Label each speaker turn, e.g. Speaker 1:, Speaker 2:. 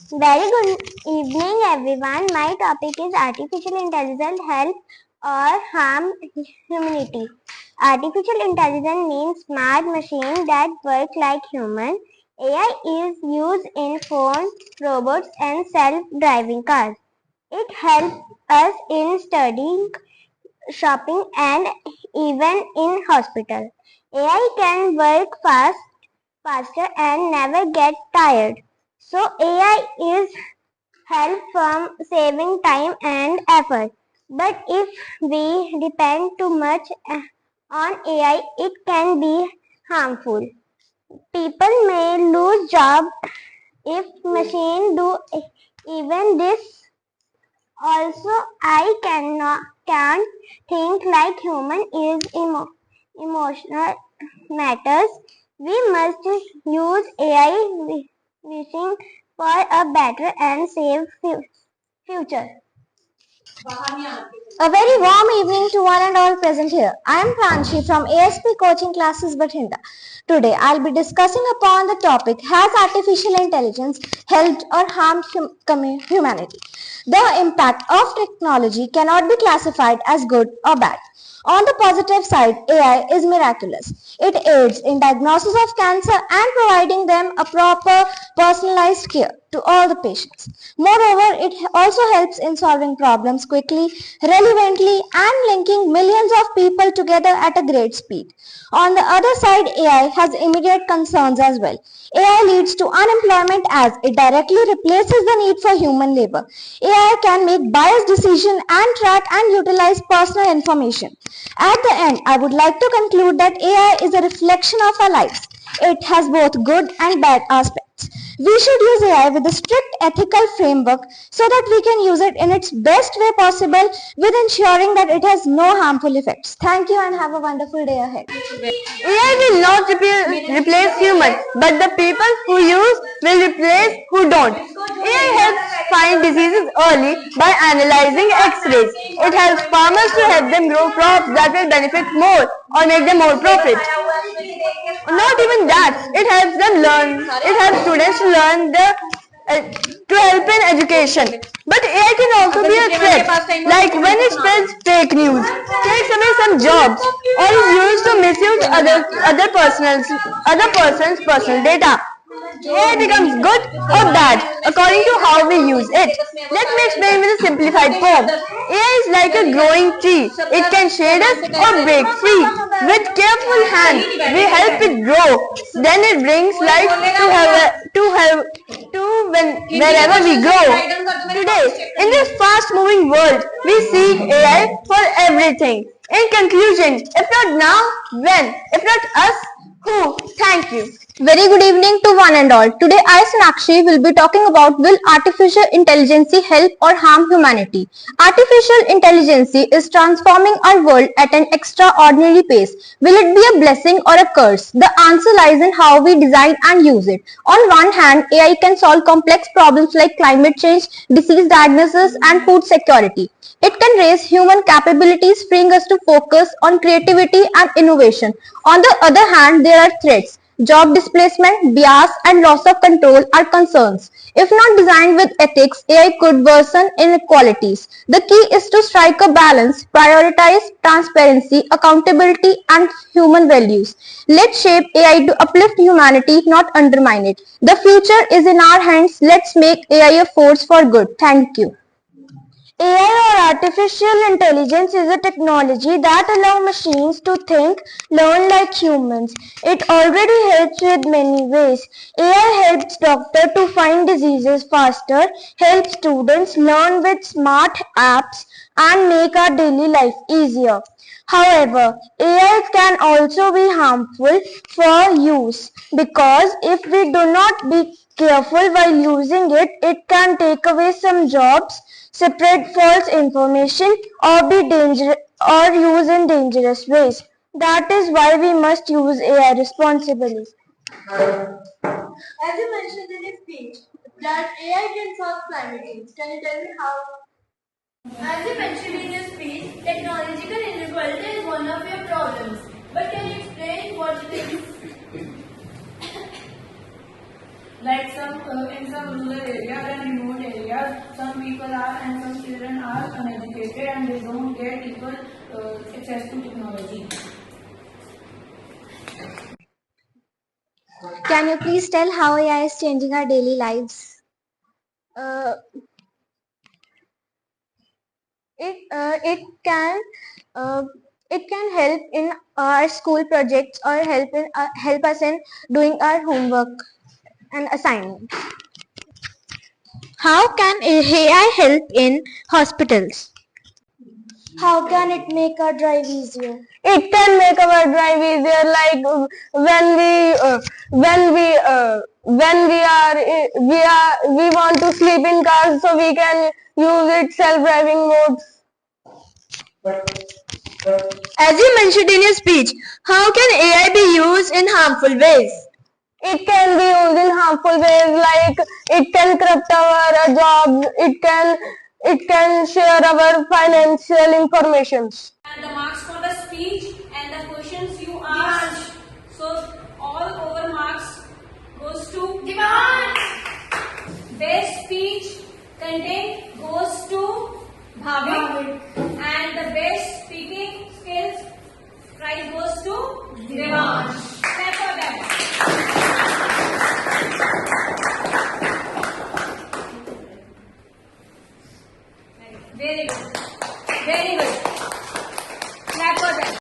Speaker 1: Very good evening, everyone. My topic is artificial intelligence help or harm humanity. Artificial intelligence means smart machine that work like human. AI is used in phones, robots, and self-driving cars. It helps us in studying, shopping, and even in hospital. AI can work faster, and never get tired. So AI is help from saving time and effort. But if we depend too much on AI, it can be harmful. People may lose jobs if machine do even this. Also, I can't think like human is emotional matters. We must use AI wishing for a better and safe future.
Speaker 2: A very warm evening to one and all present here. I am Pranshi from ASP Coaching Classes Bathinda. Today I'll be discussing upon the topic, has artificial intelligence helped or harmed humanity? The impact of technology cannot be classified as good or bad. On the positive side, AI is miraculous. It aids in diagnosis of cancer and providing them a proper personalized care to all the patients. Moreover, it also helps in solving problems quickly, relevantly, and linking millions of people together at a great speed. On the other side, AI has immediate concerns as well. AI leads to unemployment as it directly replaces the need for human labor. AI can make biased decisions and track and utilize personal information. At the end, I would like to conclude that AI is a reflection of our lives. It has both good and bad aspects. We should use AI with a strict ethical framework so that we can use it in its best way possible with ensuring that it has no harmful effects. Thank you and have a wonderful day ahead.
Speaker 3: AI will not replace humans, but the people who use will replace who don't. AI helps find diseases early by analyzing X-rays. It helps farmers to help them grow crops that will benefit more or make them more profit. Not even that, it helps them learn. It helps students to learn to help in education. But AI can also be a threat, like when it spreads fake news, takes away some jobs, or is used to misuse other person's personal data. AI becomes good or bad according to how we use it. Let me explain with a simplified form. AI is like a growing tree. It can shade us or break free. With careful hands, we help it grow. Then it brings life wherever we go. Today, in this fast-moving world, we seek AI for everything. In conclusion, if not now, when? If not us, who? Thank you.
Speaker 2: Very good evening to one and all. Today I, Sonakshi, will be talking about, will artificial intelligence help or harm humanity? Artificial intelligence is transforming our world at an extraordinary pace. Will it be a blessing or a curse? The answer lies in how we design and use it. On one hand, AI can solve complex problems like climate change, disease diagnosis, and food security. It can raise human capabilities, freeing us to focus on creativity and innovation. On the other hand, there are threats. Job displacement, bias, and loss of control are concerns. If not designed with ethics, AI could worsen inequalities. The key is to strike a balance, prioritize transparency, accountability, and human values. Let's shape AI to uplift humanity, not undermine it. The future is in our hands. Let's make AI a force for good. Thank you.
Speaker 1: AI or artificial intelligence is a technology that allows machines to think, learn like humans. It already helps with many ways. AI helps doctors to find diseases faster, helps students learn with smart apps, and make our daily life easier. However, AI can also be harmful for use because if we do not be careful while using it, it can take away some jobs, spread false information, or be dangerous or use in dangerous ways. That is why we must use AI responsibly.
Speaker 3: As you mentioned in your speech, that AI can solve climate change. Can you tell me how? As you mentioned in your speech, technological inequality is one of your problems. But can you explain what it is?
Speaker 4: Like in some rural area, when people are and some children are uneducated and they don't get equal access to technology.
Speaker 2: Can you please tell how AI is changing our daily lives?
Speaker 3: Uh, it can help in our school projects or help us in doing our homework and assignments. How can AI help in hospitals?
Speaker 2: How can it make our drive easier?
Speaker 3: It can make our drive easier, like we want to sleep in cars, so we can use it self-driving modes. As you mentioned in your speech, how can AI be used in harmful ways? It can be used in harmful ways, like it can corrupt our jobs, it can share our financial information.
Speaker 4: And the marks for the